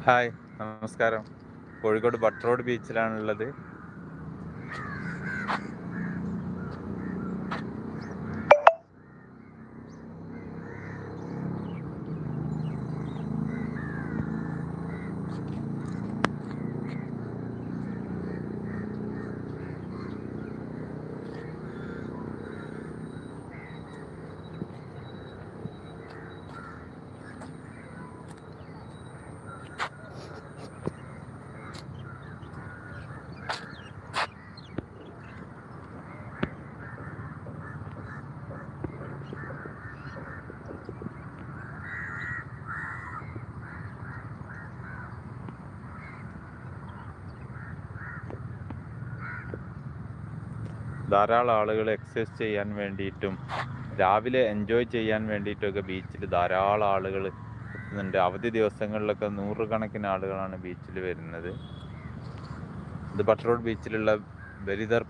Hi, നമസ്കാരം. Kozhikode Bhatt road ബീച്ചിലാണുള്ളത്. ധാരാളം ആളുകൾ എക്സസൈസ് ചെയ്യാൻ വേണ്ടിയിട്ടും രാവിലെ എൻജോയ് ചെയ്യാൻ വേണ്ടിയിട്ടൊക്കെ ബീച്ചിൽ ധാരാളം ആളുകൾ എത്തുന്നുണ്ട്. അവധി ദിവസങ്ങളിലൊക്കെ നൂറുകണക്കിന് ആളുകളാണ് ബീച്ചിൽ വരുന്നത്. ഇത് ബട്ട് റോഡ് ബീച്ചിലുള്ള ബലിദർ